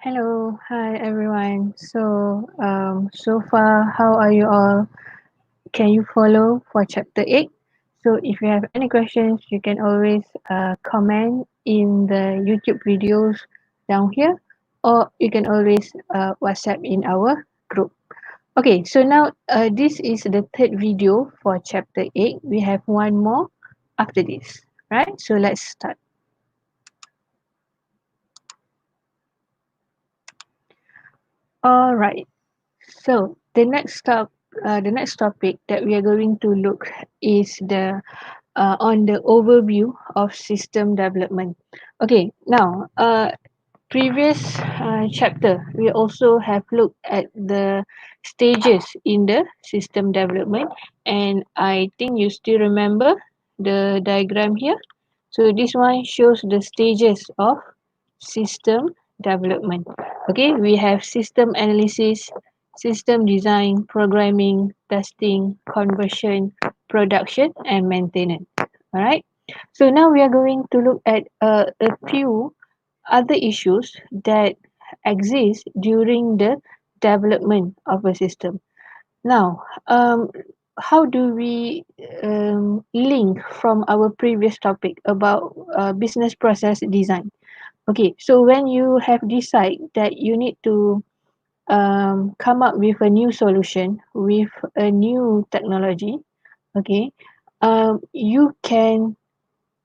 Hello, hi everyone. So far, how are you all? Can you follow for chapter 8? So, if you have any questions, you can always comment in the YouTube videos down here, or you can always WhatsApp in our group. Okay, so now this is the third video for chapter 8. We have one more after this, right? So, let's start. All right. So the next topic that we are going to look is the on the overview of system development. Okay, now previous chapter we also have looked at the stages in the system development, and I think you still remember the diagram here. So this one shows the stages of system development. Okay, we have system analysis, system design, programming, testing, conversion, production, and maintenance. All right. So now we are going to look at a few other issues that exist during the development of a system. Now, how do we link from our previous topic about business process design? Okay, so when you have decided that you need to come up with a new solution with a new technology, okay, you can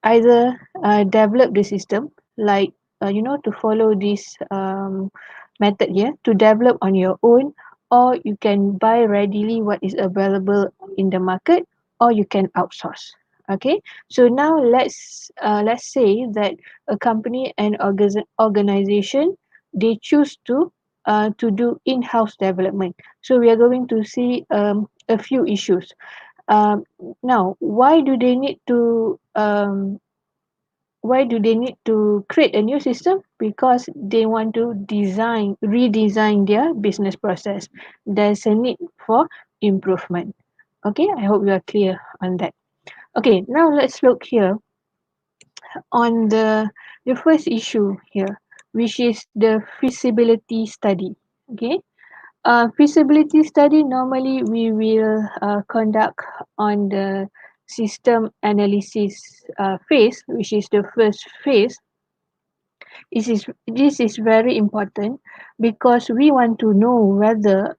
either develop the system like to follow this method here to develop on your own, or you can buy readily what is available in the market, or you can outsource. Okay, so now let's say that a company and organization, they choose to do in-house development. So we are going to see a few issues. Now, why do they need to create a new system? Because they want to redesign their business process. There's a need for improvement. Okay, I hope you are clear on that. Okay, now let's look here on the first issue here, which is the feasibility study. Okay, feasibility study normally we will conduct on the system analysis phase, which is the first phase. This is very important because we want to know whether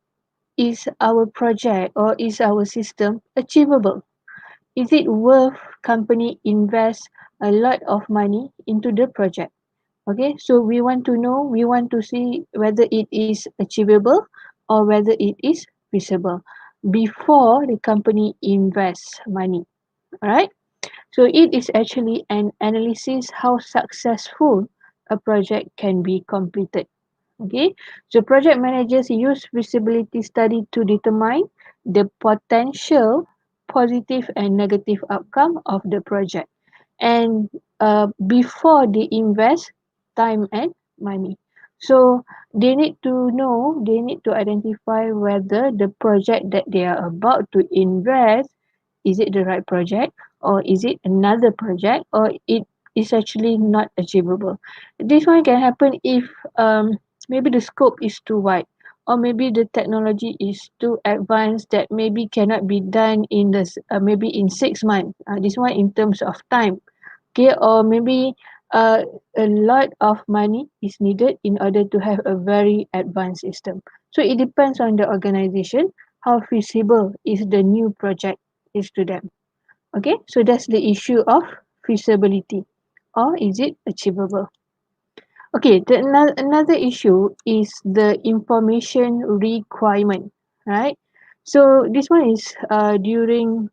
is our project or is our system achievable. Is it worth company invest a lot of money into the project? Okay, so we want to see whether it is achievable or whether it is feasible before the company invests money. All right. So it is actually an analysis how successful a project can be completed. Okay, so project managers use feasibility study to determine the potential positive and negative outcome of the project, and before they invest time and money. So they need to identify whether the project that they are about to invest, is it the right project, or is it another project, or it is actually not achievable. This one can happen if maybe the scope is too wide, or maybe the technology is too advanced that maybe cannot be done in maybe in 6 months. This one in terms of time. Okay, or maybe uh, a lot of money is needed in order to have a very advanced system. So it depends on the organization how feasible is the new project is to them. Okay, so that's the issue of feasibility, or is it achievable? Okay, another issue is the information requirement, right? So this one is during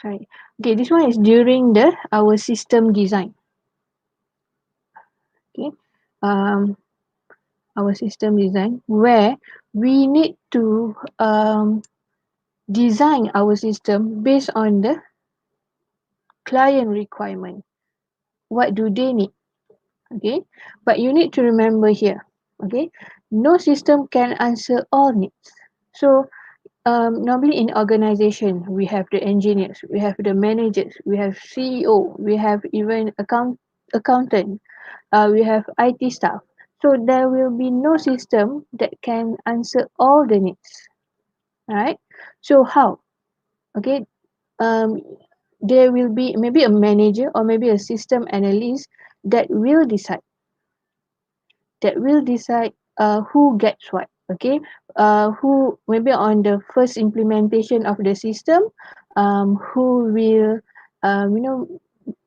sorry. Okay, this one is during the our system design. Okay, um, our system design where we need to design our system based on the client requirement. What do they need? Okay, but you need to remember here. Okay, no system can answer all needs. So normally in organization we have the engineers, we have the managers, we have CEO, we have even accountant. we have IT staff. So there will be no system that can answer all the needs, right? So how? Okay, um, there will be maybe a manager or maybe a system analyst that will decide who gets what. Okay, who maybe on the first implementation of the system, who will you know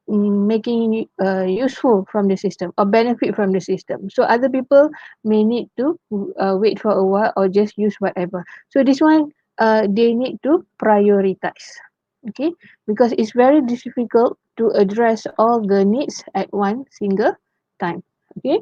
making useful from the system or benefit from the system. So other people may need to wait for a while or just use whatever. So this one they need to prioritize. Okay, because it's very difficult to address all the needs at one single time. Okay,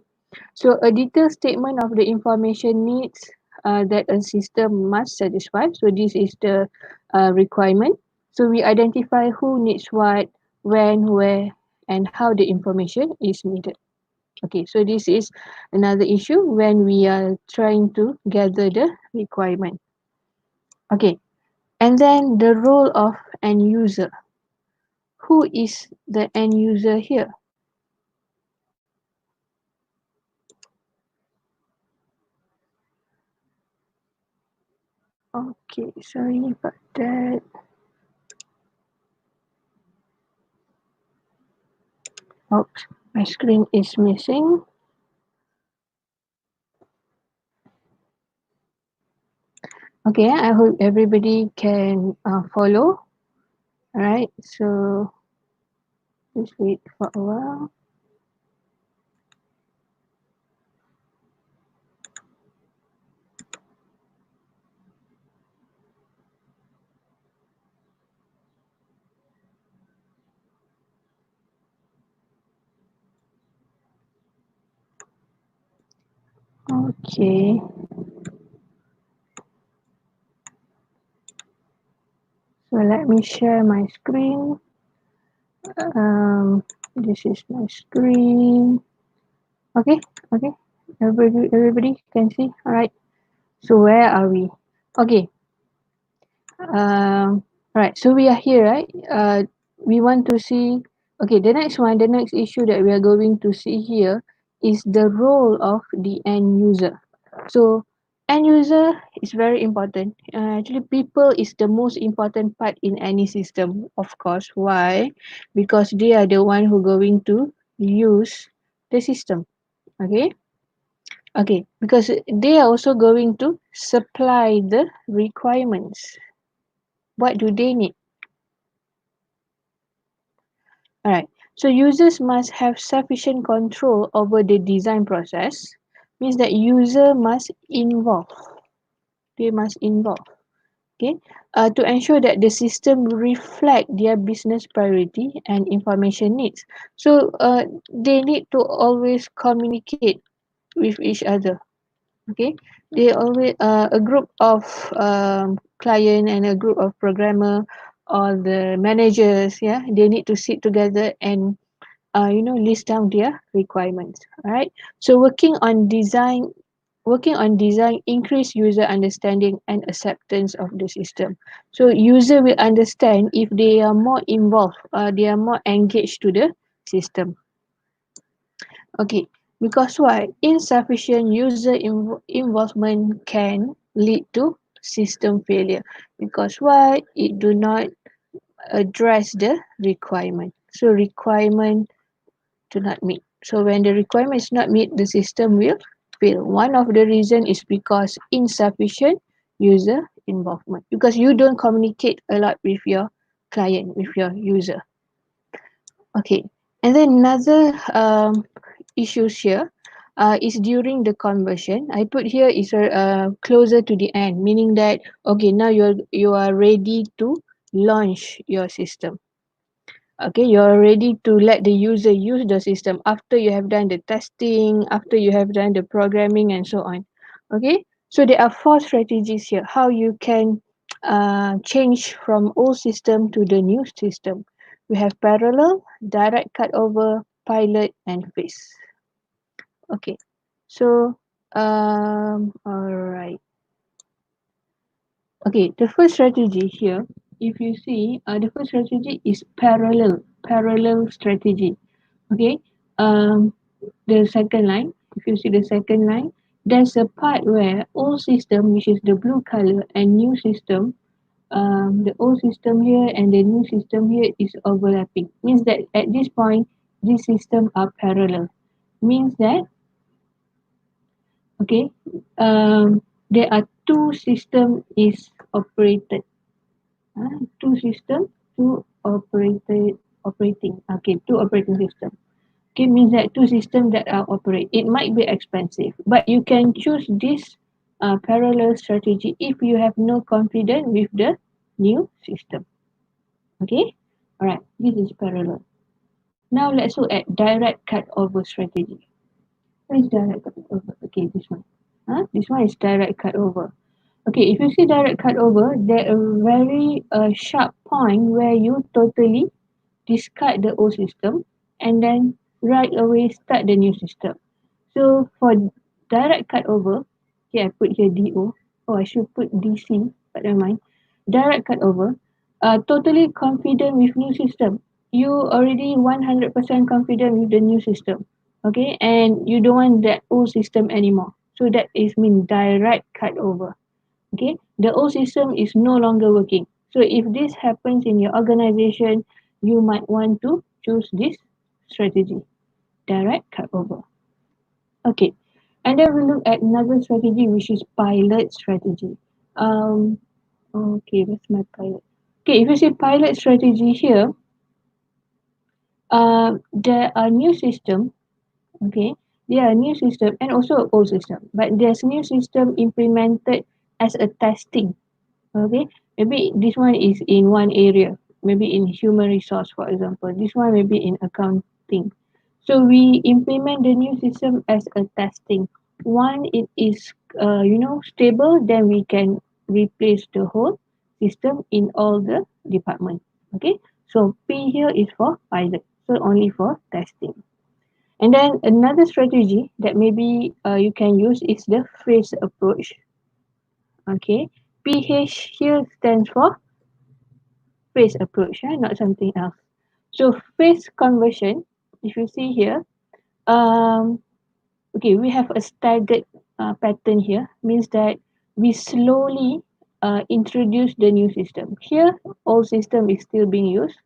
so a detailed statement of the information needs that a system must satisfy. So this is the requirement. So we identify who needs what, when, where, and how the information is needed. Okay, so this is another issue when we are trying to gather the requirement. Okay, and then the role of end user. Who is the end user here? Okay, sorry about that. Oops, my screen is missing. Okay, I hope everybody can follow. All right, so just wait for a while. Okay, so let me share my screen. This is my screen. Okay, okay. Everybody can see. All right. So where are we? Okay. Right. So we are here, right? We want to see. Okay. The next one, the next issue that we are going to see here is the role of the end user. So end user is very important. Actually, people is the most important part in any system, of course. Why? Because they are the one who going to use the system. Okay. Okay. Because they are also going to supply the requirements. What do they need? All right. So users must have sufficient control over the design process. Means that user must involve. They must involve. Okay. To ensure that the system reflect their business priority and information needs. So they need to always communicate with each other. Okay. They always a group of client and a group of programmer or the managers. Yeah. They need to sit together and list down their requirements. All right. So working on design increase user understanding and acceptance of the system. So user will understand if they are more involved, they are more engaged to the system. Okay. Because why? Insufficient user involvement can lead to system failure. Because why? It do not address the requirement. So requirement to not meet. So when the requirement is not met, the system will fail. One of the reason is because insufficient user involvement. Because you don't communicate a lot with your client, with your user. Okay. And then another issues here is during the conversion. I put here is closer to the end, meaning that okay, now you are ready to launch your system. Okay, you're ready to let the user use the system after you have done the testing, after you have done the programming and so on. Okay, so there are four strategies here how you can change from old system to the new system. We have parallel, direct cutover, pilot, and phase. Okay, so all right. Okay, the first strategy here, if you see, the first strategy is parallel strategy. Okay, um, the second line, if you see the second line, there's a part where old system, which is the blue color, and new system, the old system here and the new system here is overlapping. Means that at this point, these systems are parallel. Means that, okay, there are two system is operated. Two system, two operating. Okay, two operating system. Okay, means that two systems that are operate. It might be expensive, but you can choose this parallel strategy if you have no confidence with the new system. Okay, alright, this is parallel. Now let's look at direct cut over strategy. What is direct cut over? Okay, this one. This one is direct cut over. Okay, if you see direct cut over, there a very sharp point where you totally discard the old system and then right away start the new system. So for direct cut over, okay, I put here DO. Oh, I should put DC, but never mind. Direct cut over, totally confident with new system. You already 100% confident with the new system, okay, and you don't want that old system anymore. So that is mean direct cut over. Okay, the old system is no longer working. So if this happens in your organization, you might want to choose this strategy, direct cut over. Okay, and then we look at another strategy, which is pilot strategy. Um, okay, where's my pilot? Okay, if you see pilot strategy here, there are new system. Okay, there are new system and also old system, but there's new system implemented as a testing. Okay, maybe this one is in one area, maybe in human resource, for example. This one maybe in accounting. So we implement the new system as a testing. One, it is stable, then we can replace the whole system in all the department. Okay, so P here is for pilot, so only for testing. And then another strategy that maybe you can use is the phase approach. Okay, PH here stands for phase approach, not something else. So phase conversion, if you see here, um, okay, we have a staggered pattern here, means that we slowly introduce the new system. Here, old system is still being used.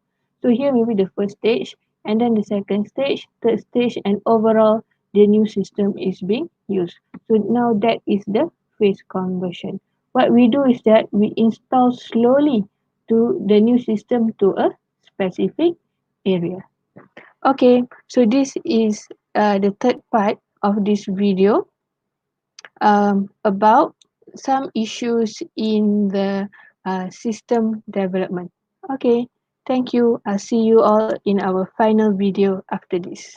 So here maybe the first stage, and then the second stage, third stage, and overall the new system is being used. So now that is the phase conversion. What we do is that we install slowly to the new system to a specific area. Okay, so this is the third part of this video about some issues in the system development. Okay, thank you. I'll see you all in our final video after this.